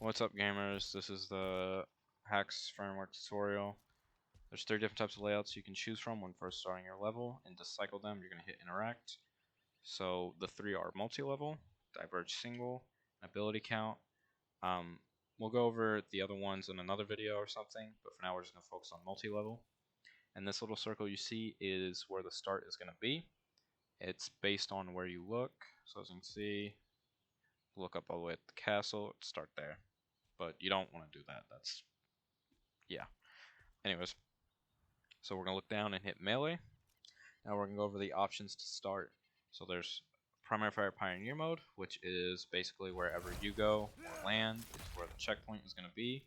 What's up, gamers? This is the Hacks framework tutorial. There's 3 different types of layouts you can choose from when first starting your level, and to cycle them you're going to hit interact. So the 3 are multi-level, diverge single, and ability count. We'll go over the other ones in another video or something, but for now we're just going to focus on multi-level. And this little circle you see is where the start is going to be. It's based on where you look, so as you can see, look up all the way at the castle, start there. But you don't want to do that. Yeah. Anyways, so we're going to look down and hit melee. Now we're going to go over the options to start. So there's primary fire pioneer mode, which is basically wherever you go or land is where the checkpoint is going to be.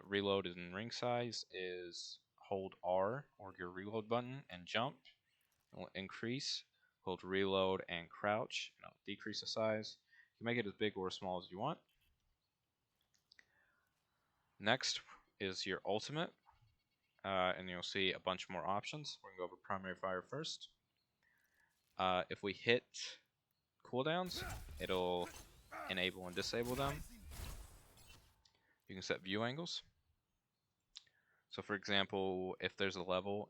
Reload in ring size is hold R or your reload button and jump. It will increase. Hold reload and crouch, and it'll decrease the size. You can make it as big or as small as you want. Next is your ultimate, and you'll see a bunch more options. We're going to go over primary fire first. If we hit cooldowns, it'll enable and disable them. You can set view angles. So for example, if there's a level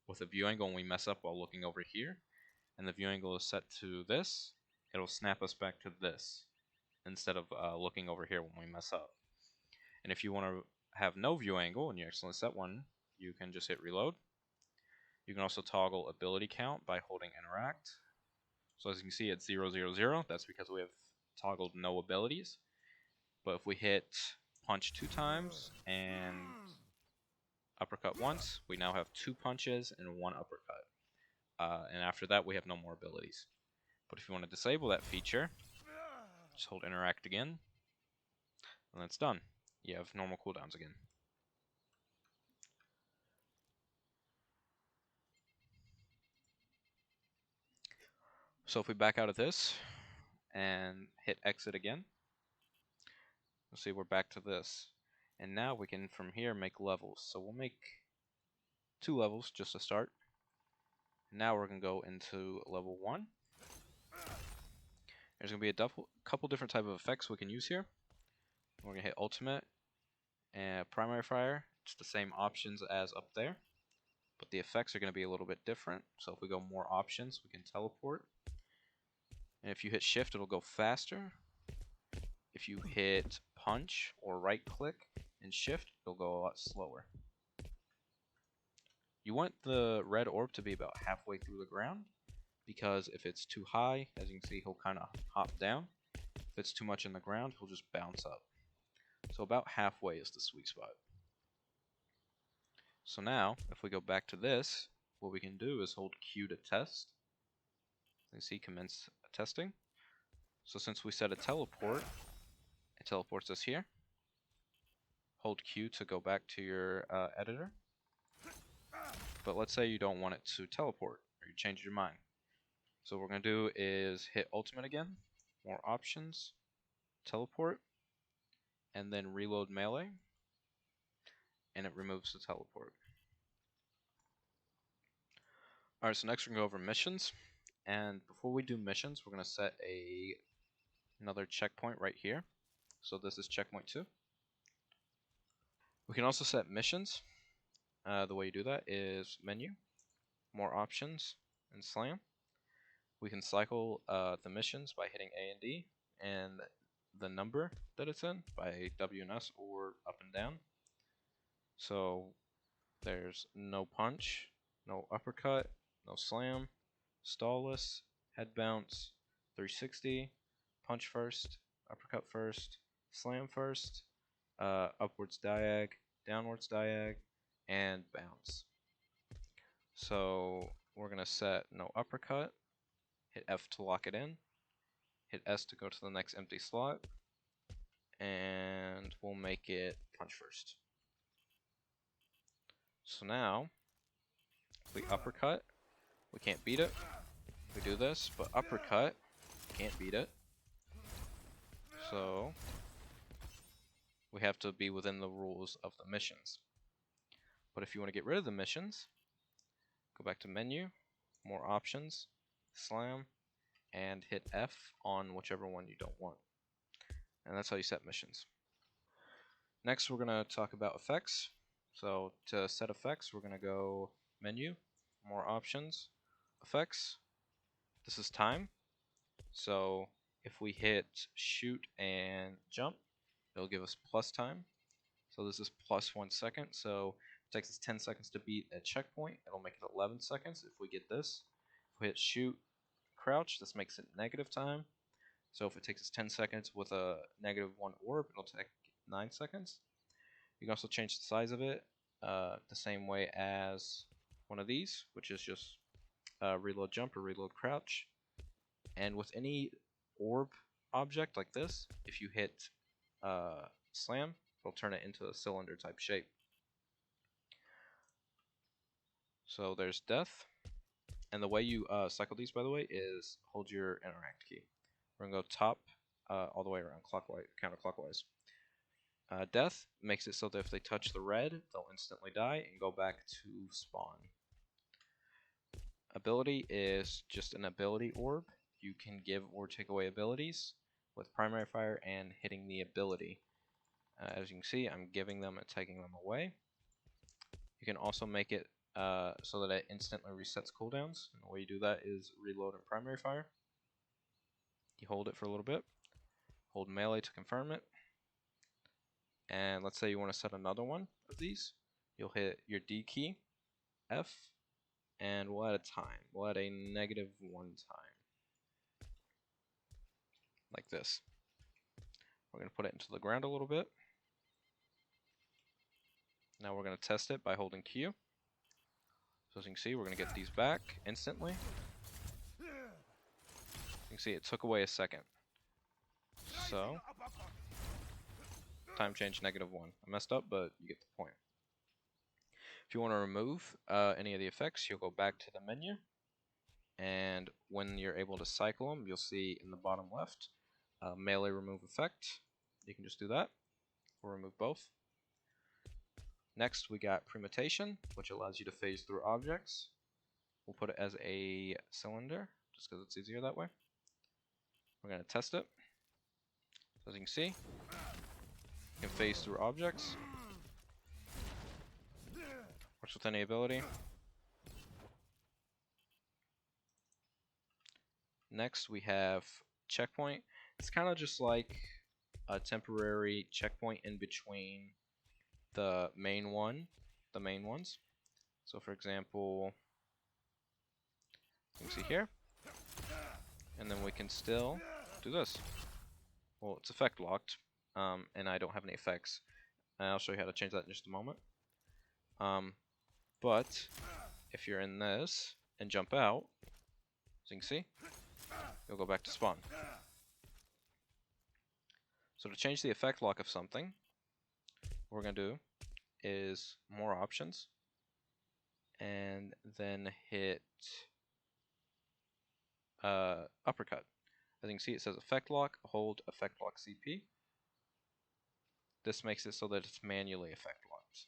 with a view angle and we mess up while looking over here, and the view angle is set to this, it'll snap us back to this instead of looking over here when we mess up. And if you want to have no view angle and you accidentally set one, you can just hit reload. You can also toggle ability count by holding interact. So as you can see, it's 0, 0, 0. That's because we have toggled no abilities. But if we hit punch 2 times and uppercut once, we now have 2 punches and 1 uppercut. And after that, we have no more abilities. But if you want to disable that feature, just hold interact again, and that's done. You have normal cooldowns again. So if we back out of this and hit exit again, you'll see we're back to this. And now we can, from here, make levels. So we'll make 2 levels just to start. Now we're going to go into level 1. There's going to be a couple different type of effects we can use here. We're going to hit ultimate and primary fire. It's the same options as up there, but the effects are going to be a little bit different. So if we go more options, we can teleport. And if you hit shift, it'll go faster. If you hit punch or right click and shift, it'll go a lot slower. You want the red orb to be about halfway through the ground, because if it's too high, as you can see, he'll kind of hop down. If it's too much in the ground, he'll just bounce up. So about halfway is the sweet spot. So now, if we go back to this, what we can do is hold Q to test. You can see commence testing. So since we set a teleport, it teleports us here. Hold Q to go back to your editor. But let's say you don't want it to teleport, or you change your mind. So what we're going to do is hit ultimate again, more options, teleport, and then reload melee, and it removes the teleport. Alright, so next we're going to go over missions. And before we do missions, we're going to set another checkpoint right here. So this is checkpoint 2. We can also set missions. The way you do that is menu, more options, and slam. We can cycle the missions by hitting A and D, and the number that it's in by W and S or up and down. So there's no punch, no uppercut, no slam, stallless, head bounce, 360, punch first, uppercut first, slam first, upwards diag, downwards diag, and bounce. So we're going to set no uppercut, hit F to lock it in, hit S to go to the next empty slot, and we'll make it punch first. So now, if we uppercut, we can't beat it. We do this, but uppercut, can't beat it. So we have to be within the rules of the missions. But if you want to get rid of the missions, go back to menu, more options, slam, and hit F on whichever one you don't want. And that's how you set missions. Next, we're going to talk about effects. So to set effects, we're going to go menu, more options, effects. This is time. So if we hit shoot and jump, it'll give us plus time. So this is plus 1 second. So it takes us 10 seconds to beat a checkpoint. It'll make it 11 seconds if we get this. If we hit shoot, crouch, this makes it negative time. So if it takes us 10 seconds with a -1 orb, it'll take 9 seconds. You can also change the size of it the same way as one of these, which is just reload jump or reload crouch. And with any orb object like this, if you hit slam, it'll turn it into a cylinder type shape. So there's death. And the way you cycle these, by the way, is hold your interact key. We're going to go top all the way around clockwise, counterclockwise. Death makes it so that if they touch the red, they'll instantly die and go back to spawn. Ability is just an ability orb. You can give or take away abilities with primary fire and hitting the ability. As you can see, I'm giving them and taking them away. You can also make it so that it instantly resets cooldowns. And the way you do that is reload and primary fire. You hold it for a little bit. Hold melee to confirm it. And let's say you want to set another one of these. You'll hit your D key, F, and we'll add a time. We'll add a -1 time. Like this. We're going to put it into the ground a little bit. Now we're going to test it by holding Q. So as you can see, we're going to get these back instantly. You can see it took away a second. So, time change -1. I messed up, but you get the point. If you want to remove any of the effects, you'll go back to the menu. And when you're able to cycle them, you'll see in the bottom left, melee remove effect. You can just do that, or remove both. Next, we got premeditation, which allows you to phase through objects. We'll put it as a cylinder, just because it's easier that way. We're going to test it. So as you can see, you can phase through objects. Works with any ability. Next, we have checkpoint. It's kind of just like a temporary checkpoint in between the main ones. So for example, you can see here, and then we can still do this. Well, it's effect locked, and I don't have any effects. I'll show you how to change that in just a moment. But if you're in this and jump out, as you can see, you'll go back to spawn. So to change the effect lock of something, what we're going to do is more options, and then hit uppercut. As you can see, it says effect lock, hold effect lock CP. This makes it so that it's manually effect locked.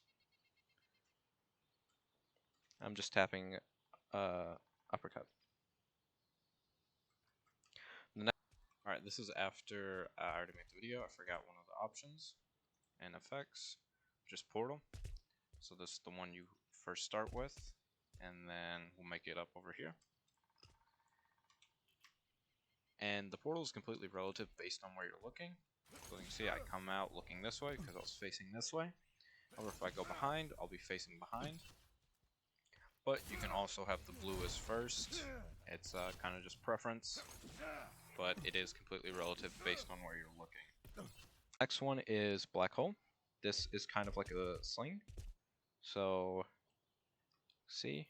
I'm just tapping uppercut. Alright, this is after I already made the video. I forgot one of the options and effects, which is portal. So this is the one you first start with, and then we'll make it up over here. And the portal is completely relative based on where you're looking. So you can see I come out looking this way because I was facing this way. However, if I go behind, I'll be facing behind. But you can also have the blue as first. It's kind of just preference, but it is completely relative based on where you're looking. Next one is black hole. This is kind of like a sling. So, see,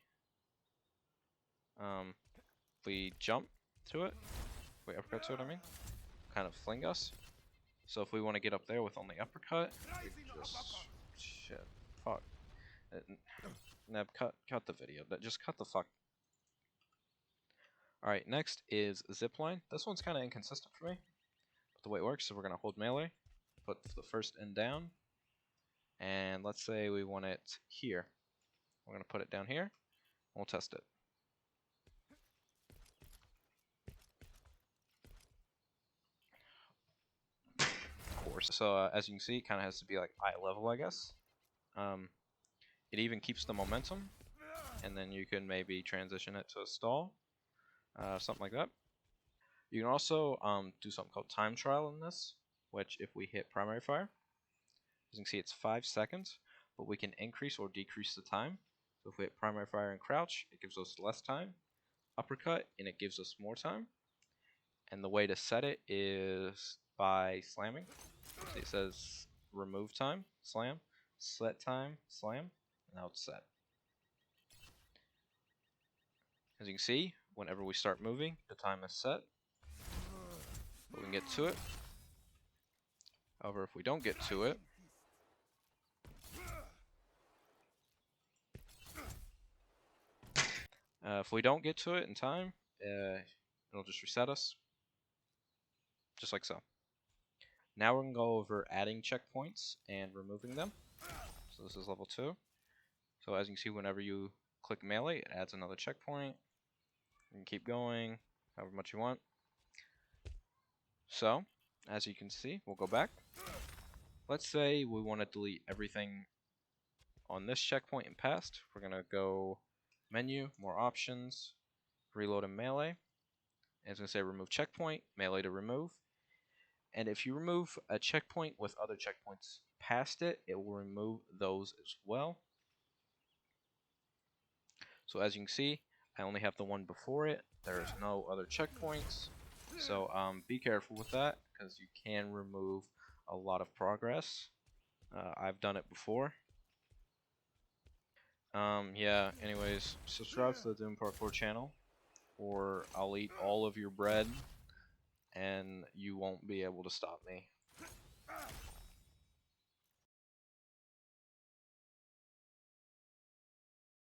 we jump to it. We uppercut to it, I mean, kind of fling us. So if we want to get up there with only uppercut, we just shit, fuck. Neb, cut the video. Just cut the fuck. Alright, next is zipline. This one's kind of inconsistent for me. But the way it works, so we're going to hold melee, put the first end down, and let's say we want it here. We're going to put it down here, and we'll test it. So as you can see, it kind of has to be like eye level, I guess. It even keeps the momentum, and then you can maybe transition it to a stall, something like that. You can also do something called time trial in this, which if we hit primary fire, as you can see it's 5 seconds, but we can increase or decrease the time. So if we hit primary fire and crouch, it gives us less time. Uppercut, and it gives us more time. And the way to set it is by slamming. So it says remove time, slam, set time, slam, and now it's set. As you can see, whenever we start moving, the time is set. But we can get to it. However, if we don't get to it, in time, it'll just reset us, just like so. Now we're going to go over adding checkpoints and removing them. So this is level 2. So as you can see, whenever you click melee, it adds another checkpoint. You can keep going, however much you want. So, as you can see, we'll go back. Let's say we want to delete everything on this checkpoint and past. We're going to go menu, more options, reload and melee. And it's going to say remove checkpoint, melee to remove. And if you remove a checkpoint with other checkpoints past it, it will remove those as well. So as you can see, I only have the one before it. There's no other checkpoints. So be careful with that, because you can remove a lot of progress. I've done it before. Yeah, anyways, subscribe to the Doom Parkour channel, or I'll eat all of your bread, and you won't be able to stop me.